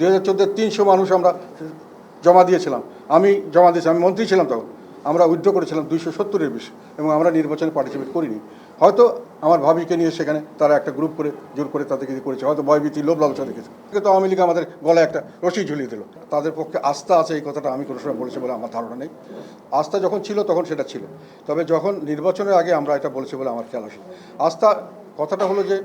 2014 300 মানুষ আমরা জমা দিয়েছিলাম। আমি জমা দিয়েছি, আমি মন্ত্রী ছিলাম তখন। আমরা উইথড্র করেছিলাম 270-এর বেশি, এবং আমরা নির্বাচনে পার্টিসিপেট করিনি। হয়তো আমার ভাবিকে নিয়ে সেখানে তারা একটা গ্রুপ করে জোর করে তাদেরকে করেছে, হয়তো ভয়ভীতি লোভ লালসা দেখেছে। কিন্তু আওয়ামী লীগ আমাদের গলায় একটা রশি ঝুলিয়ে দিল। তাদের পক্ষে আস্থা আছে এই কথাটা আমি কোনো সময় বলেছি বলে আমার ধারণা নেই। আস্থা যখন ছিল তখন সেটা ছিল, তবে যখন নির্বাচনের আগে আমরা এটা বলেছি বলে আমার খেয়াল আসে। আস্থা কথাটা হলো যে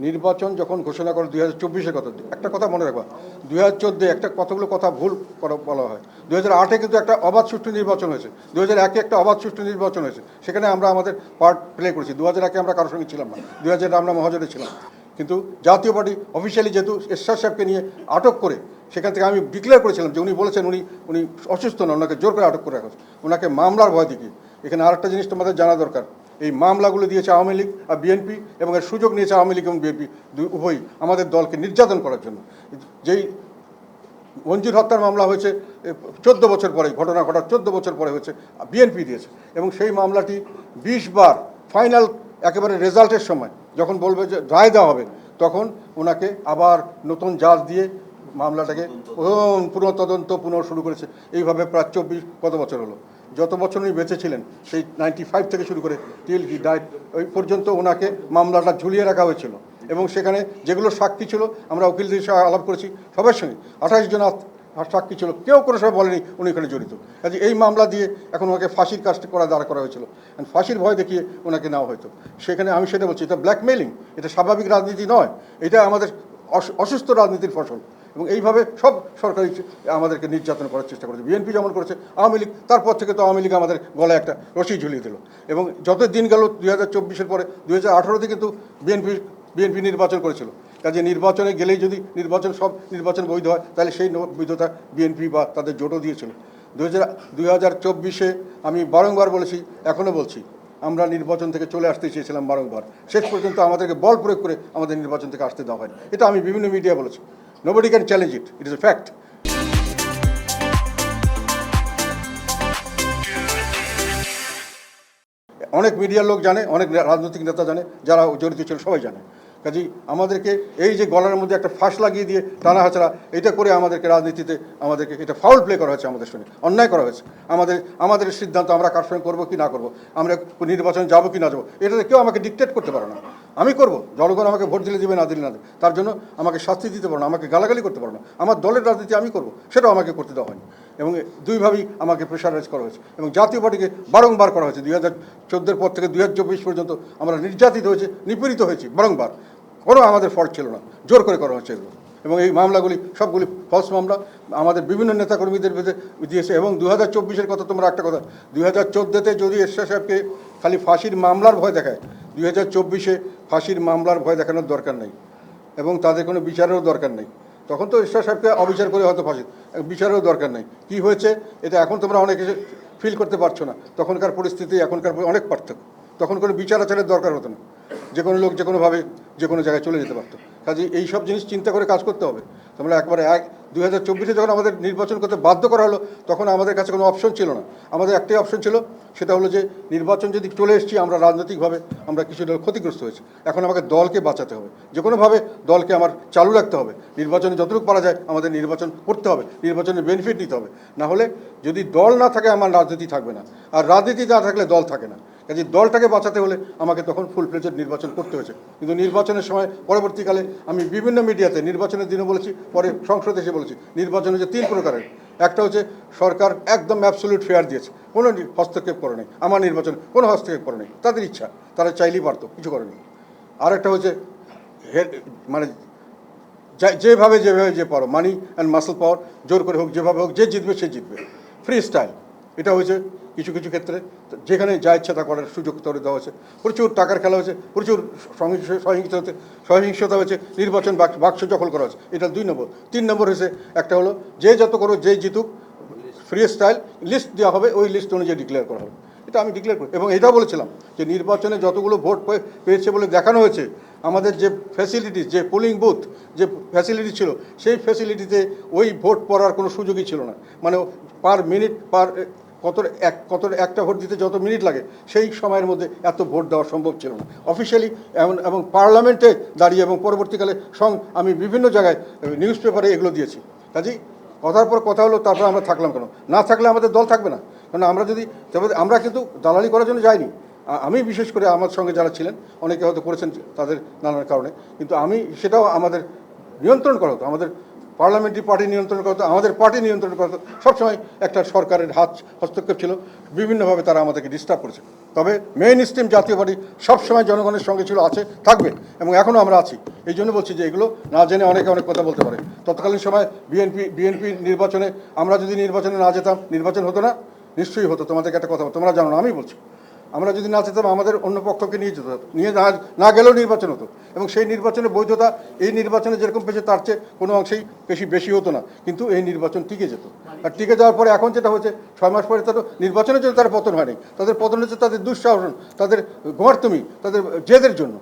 নির্বাচন যখন ঘোষণা করে 2024-এর কথা, একটা কথা মনে রাখবা, 2014 একটা কতগুলো কথা ভুল বলা হয়। 2008-এ কিন্তু একটা অবাধ সুষ্ঠু নির্বাচন হয়েছে, 2001-এ একটা অবাধ সুষ্ঠু নির্বাচন হয়েছে, সেখানে আমরা আমাদের পার্ট প্লে করেছি। 2001-এ আমরা কারোর সঙ্গে ছিলাম না, 2000-এ আমরা মহাজোটে ছিলাম। কিন্তু জাতীয় পার্টি অফিসিয়ালি যেহেতু এরশাদ সাহেবকে নিয়ে আটক করে, সেখান থেকে আমি ডিক্লেয়ার করেছিলাম যে উনি বলেছেন উনি অসুস্থ নন, ওনাকে জোর করে আটক করে রাখা হচ্ছে, ওনাকে মামলার ভয় দেখিয়ে। এখানে আরেকটা জিনিস তোমাদের জানা দরকার, এই মামলাগুলো দিয়েছে আওয়ামী লীগ আর বিএনপি, এবং এর সুযোগ নিয়েছে আওয়ামী লীগ এবং বিএনপি উভয়ই আমাদের দলকে নির্যাতন করার জন্য। যেই মঞ্জুর হত্যার মামলা হয়েছে 14 বছর পরে, ঘটনা ঘটার 14 বছর পরে হয়েছে, বিএনপি দিয়েছে, এবং সেই মামলাটি 20 বার ফাইনাল একেবারে রেজাল্টের সময় যখন বলবে যে রায় দেওয়া হবে, তখন ওনাকে আবার নতুন জাজ দিয়ে মামলাটাকে পুনঃতদন্ত শুরু করেছে। এইভাবে প্রায় 24 কত বছর হলো, যত বছর উনি বেঁচে ছিলেন, সেই 95 থেকে শুরু করে টিল হি ডাইট ওই পর্যন্ত ওনাকে মামলাটা ঝুলিয়ে রাখা হয়েছিল। এবং সেখানে যেগুলো সাক্ষী ছিল, আমরা উকিলদের সঙ্গে আলাপ করেছি সবার সঙ্গে, 28 জন সাক্ষী ছিল, কেউ কোনো সময় বলেনি উনি এখানে জড়িত। কাজে এই মামলা দিয়ে এখন ওনাকে ফাঁসির কাজটি দাঁড় করা হয়েছিল, ফাঁসির ভয় দেখিয়ে ওনাকে নেওয়া হয়তো। সেখানে আমি সেটা বলছি, এটা ব্ল্যাকমেইলিং, এটা স্বাভাবিক রাজনীতি নয়, এটা আমাদের অসুস্থ রাজনীতির ফসল। এবং এইভাবে সব সরকারি আমাদেরকে নির্যাতন করার চেষ্টা করেছে, বিএনপি যেমন করেছে, আওয়ামী লীগ। তারপর থেকে তো আওয়ামী লীগ আমাদের গলায় একটা রশি ঝুলিয়ে দিল। এবং যত দিন গেল 2024-এর পরে 2018-তে কিন্তু বিএনপি নির্বাচন করেছিল। কাজে নির্বাচনে গেলেই যদি সব নির্বাচন বৈধ হয়, তাহলে সেই বৈধতা বিএনপি বা তাদের জোটও দিয়েছিল। 2024-এ আমি বারংবার বলেছি, এখনও বলছি, আমরা নির্বাচন থেকে চলে আসতে চেয়েছিলাম বারংবার, শেষ পর্যন্ত আমাদেরকে বল প্রয়োগ করে আমাদের নির্বাচন থেকে আসতে দেওয়া হয়নি। এটা আমি বিভিন্ন মিডিয়া বলেছি, nobody can challenge it, it is a fact. অনেক মিডিয়ার লোক জানে, অনেক রাজনৈতিক নেতা জানে, যারা জড়িত ছিল সবাই জানে। কাজেই আমাদেরকে এই যে গলার মধ্যে একটা ফাঁস লাগিয়ে দিয়ে টানা হাঁচড়া, এটা করে আমাদেরকে রাজনীতিতে এটা ফাউল প্লে করা হয়েছে, আমাদের সঙ্গে অন্যায় করা হয়েছে। আমাদের সিদ্ধান্ত আমরা কার সঙ্গে করবো কি না করবো, আমরা নির্বাচনে যাবো কি না যাবো, এটাতে কেউ আমাকে ডিকটেট করতে পারে না। আমি করব, জনগণ আমাকে ভোট দিলে দিবে, না দিলে না দেবে, তার জন্য আমাকে শাস্তি দিতে পারো না, আমাকে গালাগালি করতে পারো না। আমার দলের রাজনীতি আমি করব, সেটাও আমাকে করতে দেওয়া হয়নি। এবং দুইভাবেই আমাকে প্রেশারাইজ করা হয়েছে, এবং জাতীয় পার্টিকে বারংবার করা হয়েছে। 2014-এর পর থেকে 2024 পর্যন্ত আমরা নির্যাতিত হয়েছে, নিপীড়িত হয়েছি বারংবার। কোনো আমাদের ফল্ট ছিল না, জোর করে করা হচ্ছে এগুলো। এবং এই মামলাগুলি সবগুলি ফলস মামলা, আমাদের বিভিন্ন নেতাকর্মীদের বিরুদ্ধে দিয়েছে। এবং 2024-এর কথা, তোমরা একটা কথা, 2014-তে যদি এরশাদ সাহেবকে খালি ফাঁসির মামলার ভয় দেখায়, 2024-এ ফাঁসির মামলার ভয় দেখানোর দরকার নেই, এবং তাদের কোনো বিচারেরও দরকার নেই। তখন তো এরশাদ সাহেবকে অবিচার করে হয়তো ফাঁসি, বিচারেরও দরকার নেই। কী হয়েছে এটা এখন তোমরা অনেকে ফিল করতে পারছো না, তখনকার পরিস্থিতি এখনকার অনেক পার্থক্য। তখন কোনো বিচার আচারের দরকার হতো না, যে কোনো লোক যে কোনোভাবে যে কোনো জায়গায় চলে যেতে পারতো। কাজে এই সব জিনিস চিন্তা করে কাজ করতে হবে। তোমরা একবারে 2024-এ যখন আমাদের নির্বাচন করতে বাধ্য করা হলো, তখন আমাদের কাছে কোনো অপশন ছিল না। আমাদের একটাই অপশন ছিল, সেটা হলো যে নির্বাচন যদি চলে এসেছি, আমরা রাজনৈতিকভাবে আমরা কিছুটা ক্ষতিগ্রস্ত হয়েছি, এখন আমাকে দলকে বাঁচাতে হবে, যে কোনোভাবে দলকে আমার চালু রাখতে হবে। নির্বাচনে যতটুকু পারা যায় আমাদের নির্বাচন করতে হবে, নির্বাচনের বেনিফিট নিতে হবে। না হলে যদি দল না থাকে, আমার রাজনীতি থাকবে না, আর রাজনীতি না থাকলে দল থাকে না। কাজে দলটাকে বাঁচাতে হলে আমাকে তখন ফুল ফ্লেজেড নির্বাচন করতে হয়েছে। কিন্তু নির্বাচনের সময় পরবর্তীকালে আমি বিভিন্ন মিডিয়াতে নির্বাচনের দিনও বলেছি, পরে সংসদে এসে বলেছি, নির্বাচন হচ্ছে 3 প্রকারের। একটা হচ্ছে সরকার একদম অ্যাবসলিউট ফেয়ার দিয়েছে, কোনো হস্তক্ষেপ করে নেই, আমার নির্বাচন কোনো হস্তক্ষেপ করে নেই, তাদের ইচ্ছা, তারা চাইলেই পারতো, কিছু করেনি। আর একটা হচ্ছে মানে যেভাবে যে পারো, মানি অ্যান্ড মাসল পাওয়ার, জোর করে হোক, যেভাবে হোক, যে জিতবে সে জিতবে, ফ্রি স্টাইল। এটা হয়েছে কিছু কিছু ক্ষেত্রে, যেখানে যা ইচ্ছা তা করার সুযোগ তৈরি দেওয়া হয়েছে। প্রচুর টাকার খেলা হয়েছে, প্রচুর সহিংসতা হয়েছে, নির্বাচন বাক্স দখল করা হয়েছে। এটা 2 নম্বর। 3 নম্বর হয়েছে, একটা হলো যে যত করো, যে জিতুক, ফ্রি স্টাইল, লিস্ট দেওয়া হবে, ওই লিস্ট অনুযায়ী ডিক্লেয়ার করা হবে। এটা আমি ডিক্লেয়ার করি, এবং এটাও বলেছিলাম যে নির্বাচনে যতগুলো ভোট পেয়েছে বলে দেখানো হয়েছে, আমাদের যে ফ্যাসিলিটিস, যে পোলিং বুথ যে ফ্যাসিলিটি ছিল, সেই ফ্যাসিলিটিতে ওই ভোট পড়ার কোনো সুযোগই ছিল না। মানে পার মিনিট কত একটা ভোট দিতে যত মিনিট লাগে সেই সময়ের মধ্যে এত ভোট দেওয়া সম্ভব ছিল না অফিসিয়ালি এবং পার্লামেন্টে দাঁড়িয়ে এবং পরবর্তীকালে আমি বিভিন্ন জায়গায় নিউজ পেপারে এগুলো দিয়েছি। কাজেই কথার পর কথা হলো, তারপর আমরা থাকলাম কেন? না থাকলে আমাদের দল থাকবে না। কারণ আমরা কিন্তু দালালি করার জন্য যাইনি। আমি বিশেষ করে আমার সঙ্গে যারা ছিলেন অনেকে হয়তো করেছেন তাদের নানান কারণে, কিন্তু সেটাও আমাদের নিয়ন্ত্রণ করা হতো, আমাদের পার্লামেন্টারি পার্টি নিয়ন্ত্রণ করা হতো, আমাদের পার্টি নিয়ন্ত্রণ করা হতো। সবসময় একটা সরকারের হস্তক্ষেপ ছিল, বিভিন্নভাবে তারা আমাদেরকে ডিস্টার্ব করেছে। তবে মেইন স্ট্রিম জাতীয় পার্টি সবসময় জনগণের সঙ্গে ছিল, আছে, থাকবে, এবং এখনও আমরা আছি। এই জন্য বলছি যে এগুলো না জেনে অনেকে অনেক কথা বলতে পারে। তৎকালীন সময় বিএনপি নির্বাচনে, আমরা যদি নির্বাচনে না যেতাম, নির্বাচন হতো না? নিশ্চয়ই হতো। তোমাদেরকে একটা কথা তোমরা জানো না, আমি বলছি, আমরা যদি না যেতাম আমাদের অন্য পক্ষকে নিয়ে যেতে হতো, নিয়ে না গেলেও নির্বাচন হতো, এবং সেই নির্বাচনের বৈধতা এই নির্বাচনে যেরকম পেয়েছে তার চেয়ে কোনো অংশেই বেশি হতো না, কিন্তু এই নির্বাচন টিকে যেত। আর টিকে যাওয়ার পরে এখন যেটা হচ্ছে, 6 মাস পরে তাদের নির্বাচনের জন্য তার পতন হয়নি, তাদের পতন হচ্ছে তাদের দুঃসাহস, তাদের গোয়ার্তমি, তাদের জেদের জন্য।